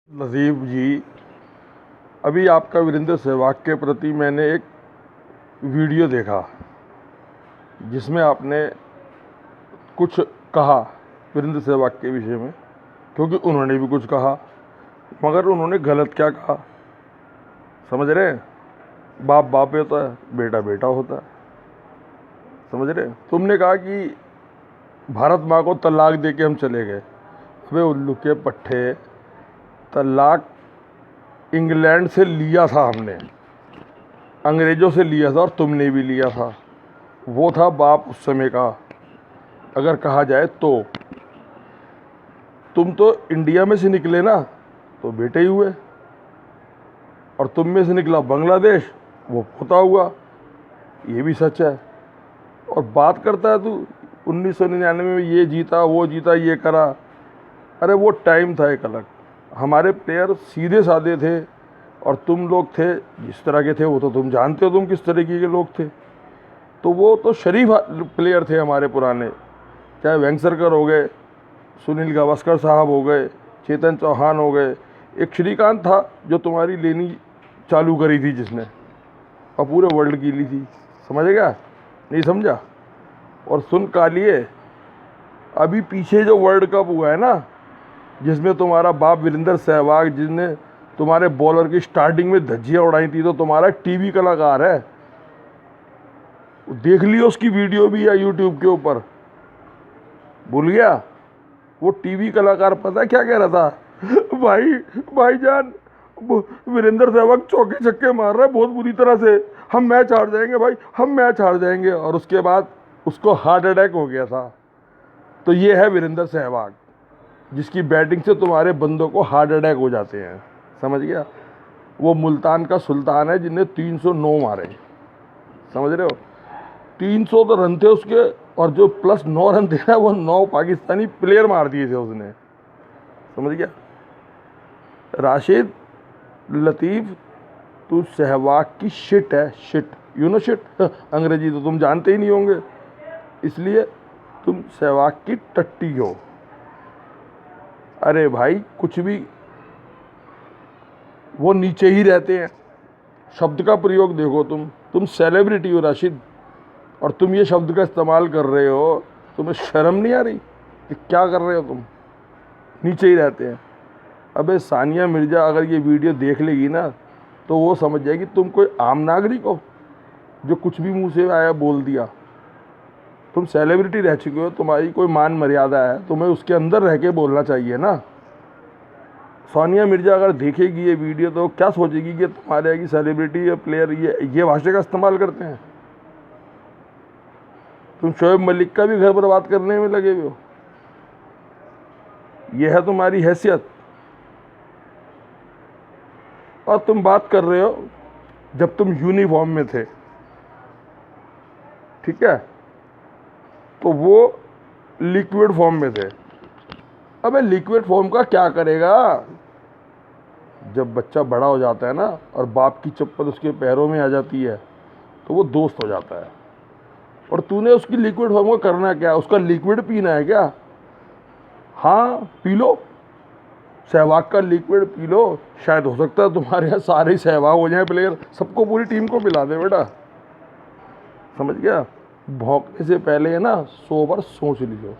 नजीब जी, अभी आपका वीरेंद्र सहवाग के प्रति मैंने एक वीडियो देखा जिसमें आपने कुछ कहा वीरेंद्र सहवाग के विषय में, क्योंकि उन्होंने भी कुछ कहा, मगर उन्होंने गलत क्या कहा समझ रहे हैं? बाप बाप होता है, बेटा बेटा होता है, समझ रहे हैं? तुमने कहा कि भारत माँ को तलाक दे के हम चले गए। अबे उल्लू के पट्टे, तलाक इंग्लैंड से लिया था हमने, अंग्रेज़ों से लिया था और तुमने भी लिया था। वो था बाप उस समय का, अगर कहा जाए तो। तुम तो इंडिया में से निकले ना, तो बेटे ही हुए, और तुम में से निकला बांग्लादेश, वो पोता हुआ। ये भी सच है। और बात करता है तू 1999 में ये जीता, वो जीता, ये करा। अरे वो टाइम था एक अलग। हमारे प्लेयर सीधे साधे थे, और तुम लोग थे जिस तरह के थे वो तो तुम जानते हो तुम किस तरीके के लोग थे। तो वो तो शरीफ प्लेयर थे हमारे पुराने, चाहे वेंगसरकर हो गए, सुनील गावस्कर साहब हो गए, चेतन चौहान हो गए। एक श्रीकांत था जो तुम्हारी लेनी चालू करी थी, जिसने और पूरे वर्ल्ड की ली थी। समझ गया? नहीं समझा? और सुन कालिए, अभी पीछे जो वर्ल्ड कप हुआ है ना, जिसमें तुम्हारा बाप वीरेंद्र सहवाग, जिसने तुम्हारे बॉलर की स्टार्टिंग में धज्जियाँ उड़ाई थी, तो तुम्हारा टीवी कलाकार है। देख लियो उसकी वीडियो भी है यूट्यूब के ऊपर। भूल गया? वो टीवी कलाकार पता है क्या कह रहा था? भाईजान, वीरेंद्र सहवाग चौके छक्के मार रहा है बहुत बुरी तरह से, हम मैच हार जाएंगे भाई, हम मैच हार जाएंगे। और उसके बाद उसको हार्ट अटैक हो गया था। तो ये है वीरेंद्र सहवाग, जिसकी बैटिंग से तुम्हारे बंदों को हार्ट अटैक हो जाते हैं। समझ गया? वो मुल्तान का सुल्तान है जिसने 309 मारे। समझ रहे हो? 300 तो रन थे उसके, और जो प्लस 9 रन थे ना, वो 9 पाकिस्तानी प्लेयर मार दिए थे उसने। समझ गया? राशिद लतीफ़, तू सहवाग की शिट है, शिट। You know shit? अंग्रेजी तो तुम जानते ही नहीं होंगे, इसलिए तुम सहवाग की टट्टी हो। अरे भाई कुछ भी, वो नीचे ही रहते हैं। शब्द का प्रयोग देखो, तुम सेलिब्रिटी हो राशिद, और तुम ये शब्द का इस्तेमाल कर रहे हो। तुम्हें शर्म नहीं आ रही कि क्या कर रहे हो तुम? नीचे ही रहते हैं। अबे सानिया मिर्ज़ा अगर ये वीडियो देख लेगी ना, तो वो समझ जाएगी तुम कोई आम नागरिक हो जो कुछ भी मुंह से आया बोल दिया। तुम सेलिब्रिटी रह चुके हो, तुम्हारी कोई मान मर्यादा है, तुम्हें उसके अंदर रह के बोलना चाहिए ना। सानिया मिर्ज़ा अगर देखेगी ये वीडियो तो क्या सोचेगी कि तुम्हारे की सेलिब्रिटी या प्लेयर ये भाषा का इस्तेमाल करते हैं। तुम शोएब मलिक का भी घर बर्बाद करने में लगे हुए हो। यह है तुम्हारी हैसियत। और तुम बात कर रहे हो जब तुम यूनिफॉर्म में थे, ठीक है, तो वो लिक्विड फॉर्म में थे। अबे लिक्विड फॉर्म का क्या करेगा? जब बच्चा बड़ा हो जाता है ना, और बाप की चप्पल उसके पैरों में आ जाती है, तो वो दोस्त हो जाता है। और तूने उसकी लिक्विड फॉर्म को करना क्या? उसका लिक्विड पीना है क्या? हाँ पी लो, सहवाग का लिक्विड पी लो। शायद हो सकता है तुम्हारे यहाँ सारे ही सहवाग हो जाए प्लेयर, सबको, पूरी टीम को पिला दे बेटा। समझ गया? भौंकने से पहले है ना 100 बार सोच लीजिए।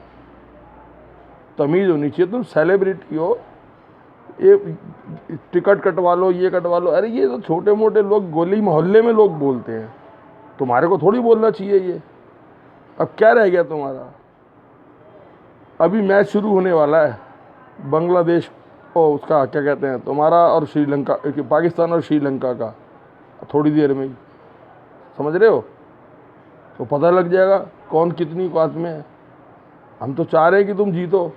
तमीज़ होनी चाहिए। तुम सेलिब्रिटी हो, ये टिकट कटवा लो, ये कटवा लो। अरे ये तो छोटे मोटे लोग, गली मोहल्ले में लोग बोलते हैं, तुम्हारे को थोड़ी बोलना चाहिए ये। अब क्या रह गया तुम्हारा? अभी मैच शुरू होने वाला है, बांग्लादेश और उसका क्या कहते हैं तुम्हारा, और श्रीलंका, पाकिस्तान और श्रीलंका का, थोड़ी देर में ही। समझ रहे हो? तो पता लग जाएगा कौन कितनी औकात में है। हम तो चाह रहे हैं कि तुम जीतो,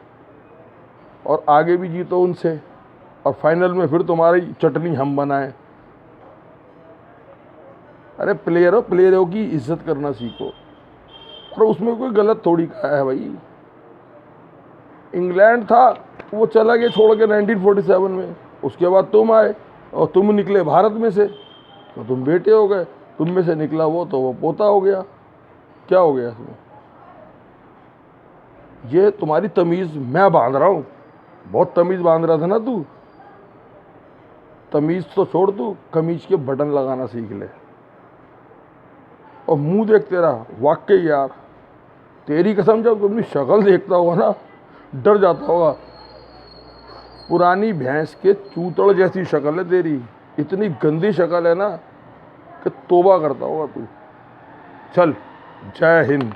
और आगे भी जीतो उनसे, और फाइनल में फिर तुम्हारी चटनी हम बनाएं। अरे प्लेयरों की इज्जत करना सीखो, और उसमें कोई गलत थोड़ी कहा है भाई। इंग्लैंड था, वो चला गया छोड़ के 1947 में। उसके बाद तुम आए, और तुम निकले भारत में से, तो तुम बेटे हो गए। तुम में से निकला वो, तो वो पोता हो गया। क्या हो गया इसमें? ये तुम्हारी तमीज़ मैं बांध रहा हूँ। बहुत तमीज़ बांध रहा था ना तू, तमीज़ तो छोड़, तू कमीज के बटन लगाना सीख ले। और मुंह देख तेरा, वाकई यार तेरी कसम, जब तुम अपनी शक्ल देखता होगा ना डर जाता होगा। पुरानी भैंस के चूतड़ जैसी शक्ल है तेरी, इतनी गंदी शक्ल है ना कि तौबा करता होगा तू। चल, जय हिंद।